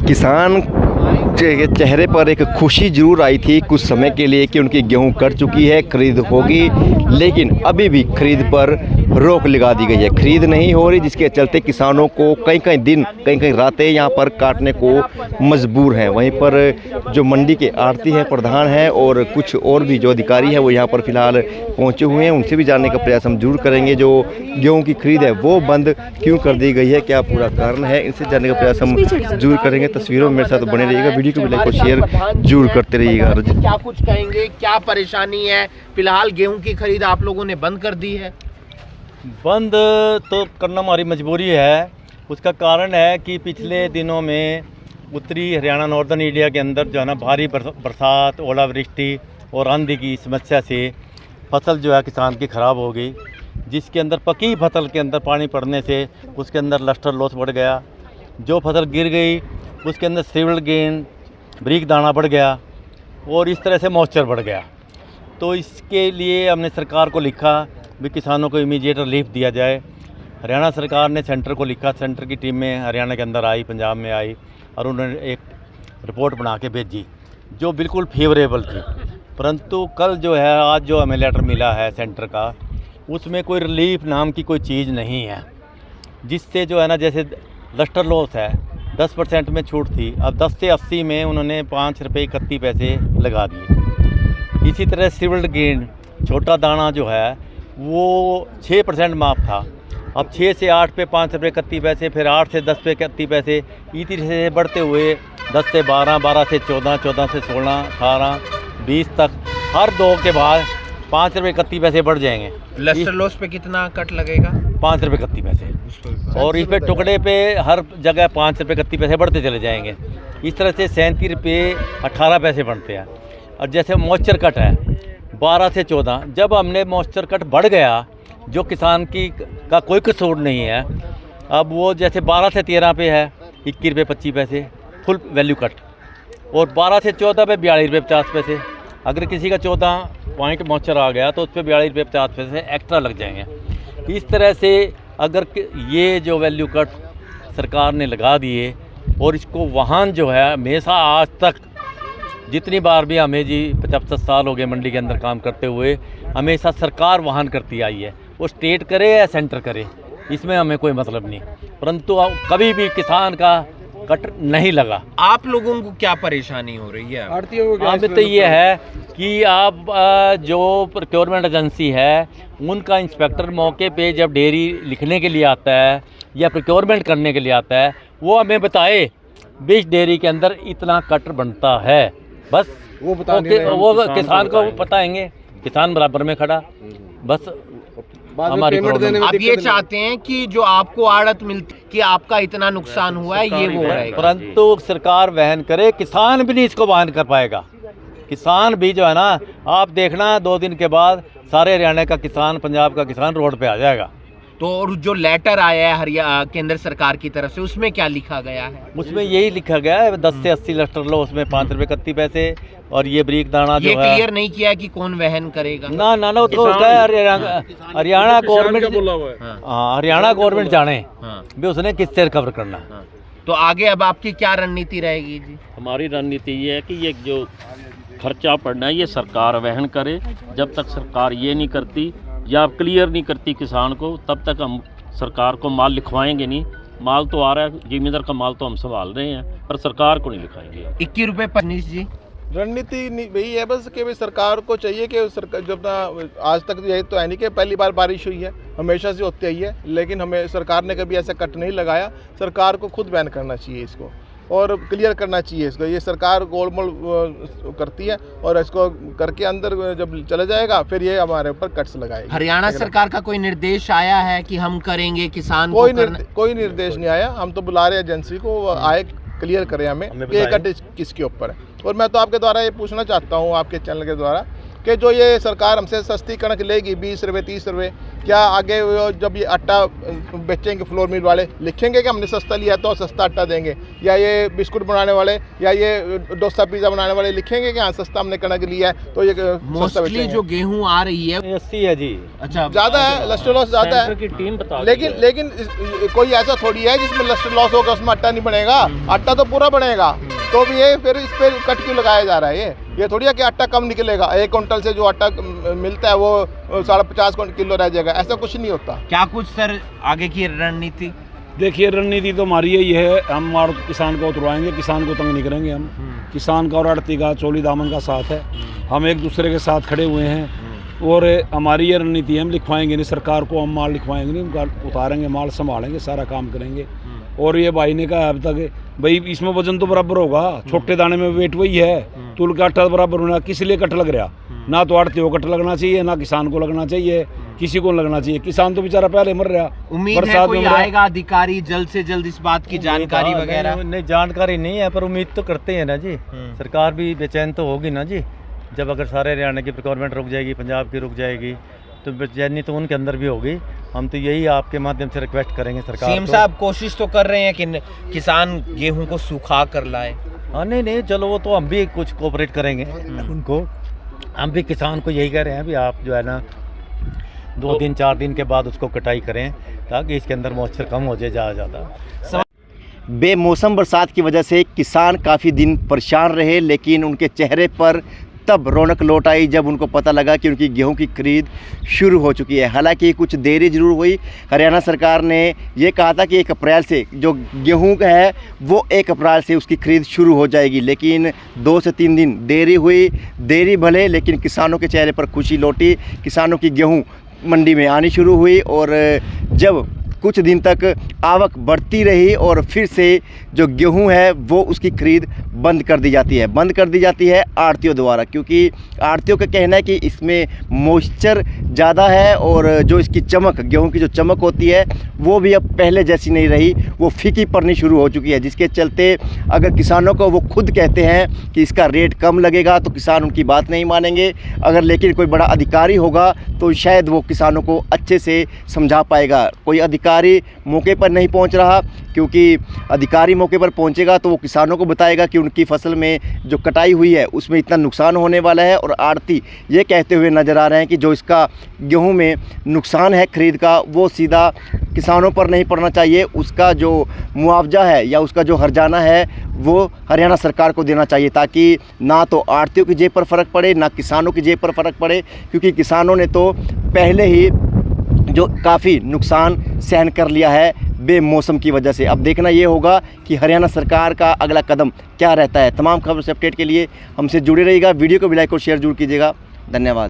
किसान के चेहरे पर एक खुशी ज़रूर आई थी कुछ समय के लिए कि उनकी गेहूं कट चुकी है, खरीद होगी, लेकिन अभी भी खरीद पर रोक लगा दी गई है। खरीद नहीं हो रही, जिसके चलते किसानों को कई कई दिन कई कई रातें यहाँ पर काटने को मजबूर हैं। वहीं पर जो मंडी के आढ़ती हैं, प्रधान हैं और कुछ और भी जो अधिकारी हैं वो यहाँ पर फ़िलहाल पहुँचे हुए हैं। उनसे भी जानने का प्रयास हम जरूर करेंगे। जो गेहूँ की खरीद है वो बंद क्यों कर दी गई है, क्या पूरा कारण है, इनसे जानने का प्रयास हम जरूर करेंगे। तस्वीरों में मेरे साथ बने रहिएगा, वीडियो को लाइक और शेयर जरूर करते रहिएगा। क्या कुछ कहेंगे, क्या परेशानी है? फिलहाल गेहूं की खरीद आप लोगों ने बंद कर दी है। बंद तो करना हमारी मजबूरी है। उसका कारण है कि पिछले दिनों में उत्तरी हरियाणा नॉर्दर्न इंडिया के अंदर जो है ना भारी बरसात, ओलावृष्टि और आंधी की समस्या से फसल जो है किसान की ख़राब हो गई, जिसके अंदर पकी फसल के अंदर पानी पड़ने से उसके अंदर लस्टर लॉस बढ़ गया। जो फसल गिर गई उसके अंदर सिविल गेन, ब्रीक दाना बढ़ गया और इस तरह से मॉइस्चर बढ़ गया। तो इसके लिए हमने सरकार को लिखा भी किसानों को इमीडिएट रिलीफ दिया जाए। हरियाणा सरकार ने सेंटर को लिखा, सेंटर की टीम में हरियाणा के अंदर आई, पंजाब में आई और उन्होंने एक रिपोर्ट बना के भेजी जो बिल्कुल फेवरेबल थी। परंतु कल जो है, आज जो हमें लेटर मिला है सेंटर का, उसमें कोई रिलीफ नाम की कोई चीज़ नहीं है, जिससे जो है ना, जैसे लस्टर लॉस है 10% में छूट थी, अब 10 से 80 में उन्होंने 5 रुपये 31 पैसे लगा दिए। इसी तरह सिविल गेन, छोटा दाना जो है वो 6% माफ था, अब 6 से 8 पे 5 रुपये 31 पैसे, फिर 8 से 10 पे 31 पैसे, इसी से बढ़ते हुए 10 से 12, 12 से 14, 14 से 16, 18, 20 तक हर 2 के बाद 5 रुपये 31 पैसे बढ़ जाएंगे। लस्टर लॉस पे कितना कट लगेगा? 5 रुपये 31 पैसे, और इस पे टुकड़े पे हर जगह 5 रुपये 31 पैसे बढ़ते चले जाएंगे। इस तरह से 37 रुपये 18 पैसे बनते हैं। और जैसे मॉइस्चर कट है 12 से 14, जब हमने मॉइस्चर कट बढ़ गया, जो किसान का कोई कसूर नहीं है, अब वो जैसे 12 से 13 पे है 21 रुपये 25 पैसे फुल वैल्यू कट, और 12 से 14 पे 42 रुपये 50 पैसे। अगर किसी का 14 पॉइंट मॉइस्चर आ गया तो उस पर 42 रुपये 50 पैसे एक्स्ट्रा लग जाएंगे। इस तरह से अगर ये जो वैल्यू कट सरकार ने लगा दिए, और इसको वाहन जो है हमेशा आज तक जितनी बार भी हमें जी 75 साल हो गए मंडी के अंदर काम करते हुए, हमेशा सरकार वाहन करती आई है, वो स्टेट करे या सेंटर करे, इसमें हमें कोई मतलब नहीं, परंतु कभी भी किसान का कट नहीं लगा। आप लोगों को क्या परेशानी हो रही है? हमें तो ये है कि आप जो प्रोक्योरमेंट एजेंसी है उनका इंस्पेक्टर मौके पे जब डेयरी लिखने के लिए आता है या प्रोक्योरमेंट करने के लिए आता है, वो हमें बताए भी डेयरी के अंदर इतना कट बनता है, बस वो किसान को बताएंगे, किसान बराबर में खड़ा, बस हमारी आप ये चाहते हैं कि जो आपको आड़त मिलती कि आपका इतना नुकसान हुआ है ये वो रहेगा, परंतु सरकार वहन करे, किसान भी नहीं इसको वहन कर पाएगा। किसान भी जो है ना, आप देखना 2 दिन के बाद सारे हरियाणा का किसान, पंजाब का किसान रोड पे आ जाएगा। तो और जो लेटर आया है हरियाणा केंद्र सरकार की तरफ से, उसमें क्या लिखा गया है? उसमें यही लिखा गया है 10 से 80 लस्टर लो, उसमें 5 रुपये 31 पैसे, और ये ब्रीक दाना जो है, ये क्लियर नहीं किया कि कौन वहन करेगा। ना तो हरियाणा गवर्नमेंट, हाँ हरियाणा गवर्नमेंट जाने भी उसने किससे रिकवर करना। तो आगे अब आपकी क्या रणनीति रहेगी जी? हमारी रणनीति ये है कि ये जो खर्चा पड़ना है ये सरकार वहन करे। जब तक सरकार ये नहीं करती या क्लियर नहीं करती किसान को, तब तक हम सरकार को माल लिखवाएंगे नहीं। माल तो आ रहा है, जिम्मेदार का माल तो हम संभाल रहे हैं, पर सरकार को नहीं लिखाएंगे। 21 रुपये 25 जी रणनीति वही है बस कि भाई सरकार को चाहिए कि सरकार जब ना, आज तक यही तो है नहीं कि पहली बार बारिश हुई है, हमेशा से होती आई है, लेकिन हमें सरकार ने कभी ऐसा कट नहीं लगाया। सरकार को खुद बैन करना चाहिए इसको और क्लियर करना चाहिए इसको। ये सरकार गोलमोल करती है और इसको करके अंदर जब चला जाएगा फिर ये हमारे ऊपर कट्स लगाएगी। हरियाणा सरकार का कोई निर्देश आया है कि हम करेंगे किसान कोई निर्देश नहीं आया। हम तो बुला रहे एजेंसी को, वो आए क्लियर करें हमें कि कट किसके ऊपर है। और मैं तो आपके द्वारा ये पूछना चाहता हूँ, आपके चैनल के द्वारा, कि जो ये सरकार हमसे सस्ती कणक लेगी 20 रुपये 30 रुपये, क्या आगे वो जब ये आटा बेचेंगे फ्लोर मिल वाले लिखेंगे कि हमने सस्ता लिया तो सस्ता आटा देंगे, या ये बिस्कुट बनाने वाले या ये डोसा पिज़्ज़ा बनाने वाले लिखेंगे कि हाँ सस्ता हमने कणक लिया है तो ये सस्ता मोस्टली बेचेंगे। जो गेहूं आ रही है 80 है जी। अच्छा ज़्यादा है, लस्टर लॉस ज़्यादा सेंटर की है, टीम बता लेकिन कोई ऐसा थोड़ी है जिसमें लस्टर लॉस होगा उसमें आटा नहीं बनेगा, आटा तो पूरा बनेगा, तो भी ये फिर इस पर कट क्यों लगाया जा रहा है? ये थोड़ी है कि आटा कम निकलेगा, 1 क्विंटल से जो आटा मिलता है वो 50.5 किलो रह जाएगा, ऐसा कुछ नहीं होता। क्या कुछ सर आगे की रणनीति? देखिए रणनीति तो हमारी यही है, हम और किसान को उतरवाएंगे, किसान को तंग नहीं करेंगे हम। किसान का और आड़ती का चोली दामन का साथ है, हम एक दूसरे के साथ खड़े हुए हैं और हमारी ये रणनीति है, हम लिखवाएंगे नहीं सरकार को, हम माल लिखवाएंगे नहीं, हम उतारेंगे माल, संभालेंगे, सारा काम करेंगे। और ये भाई ने कहा अब तक भाई इसमें वजन तो बराबर होगा, छोटे दाने में वेट वही है, तुल का आटा बराबर होना, किस लिए कट लग रहा? ना तो आड़ती को कट लगना चाहिए, ना किसान को लगना चाहिए, किसी को लगना चाहिए। किसान तो बेचारा पहले मर रहा, उम्मीद है कोई आएगा अधिकारी जल्द से जल्द इस बात की जानकारी वगैरह? नहीं जानकारी नहीं है पर उम्मीद तो करते हैं ना जी। सरकार भी बेचैन तो होगी ना जी, जब अगर सारे हरियाणा की प्रोक्योरमेंट रुक जाएगी, पंजाब की रुक जाएगी तो बेचैनी तो उनके अंदर भी होगी। हम तो यही आपके माध्यम से रिक्वेस्ट करेंगे सरकार सीएम साहब कोशिश तो कर रहे हैं कि किसान गेहूं को सूखा कर लाए। हाँ नहीं चलो वो तो हम भी कुछ कोऑपरेट करेंगे उनको, हम भी किसान को यही कह रहे हैं भी आप जो है ना 2 दिन 4 दिन के बाद उसको कटाई करें ताकि इसके अंदर मॉइस्चर कम हो जाए ज़्यादा। बेमौसम बरसात की वजह से किसान काफ़ी दिन परेशान रहे, लेकिन उनके चेहरे पर तब रौनक लौट आई जब उनको पता लगा कि उनकी गेहूं की खरीद शुरू हो चुकी है। हालांकि कुछ देरी ज़रूर हुई, हरियाणा सरकार ने ये कहा था कि 1 अप्रैल से जो गेहूं का है वो 1 अप्रैल से उसकी खरीद शुरू हो जाएगी, लेकिन 2 से 3 दिन देरी हुई। देरी भले, लेकिन किसानों के चेहरे पर खुशी लौटी, किसानों की गेहूँ मंडी में आनी शुरू हुई और जब कुछ दिन तक आवक बढ़ती रही और फिर से जो गेहूं है वो उसकी खरीद बंद कर दी जाती है आड़तियों द्वारा, क्योंकि आड़तियों का कहना है कि इसमें मॉइस्चर ज़्यादा है और जो इसकी चमक, गेहूं की जो चमक होती है वो भी अब पहले जैसी नहीं रही, वो फीकी पड़नी शुरू हो चुकी है, जिसके चलते अगर किसानों को वो खुद कहते हैं कि इसका रेट कम लगेगा तो किसान उनकी बात नहीं मानेंगे। अगर लेकिन कोई बड़ा अधिकारी होगा तो शायद वो किसानों को अच्छे से समझा पाएगा। कोई अधिकारी मौके पर नहीं पहुंच रहा, क्योंकि अधिकारी मौके पर पहुंचेगा तो वो किसानों को बताएगा कि उनकी फसल में जो कटाई हुई है उसमें इतना नुकसान होने वाला है, और आड़ती ये कहते हुए नज़र आ रहे हैं कि जो इसका गेहूं में नुकसान है खरीद का वो सीधा किसानों पर नहीं पड़ना चाहिए, उसका जो मुआवजा है या उसका जो हर्जाना है वो हरियाणा सरकार को देना चाहिए, ताकि ना तो आड़तियों की जेब पर फ़र्क पड़े ना किसानों की जेब पर फ़र्क पड़े, क्योंकि किसानों ने तो पहले ही जो काफ़ी नुकसान सहन कर लिया है बेमौसम की वजह से। अब देखना ये होगा कि हरियाणा सरकार का अगला कदम क्या रहता है। तमाम खबर से अपडेट के लिए हमसे जुड़े रहिएगा, वीडियो को भी लाइक और शेयर जरूर कीजिएगा। धन्यवाद।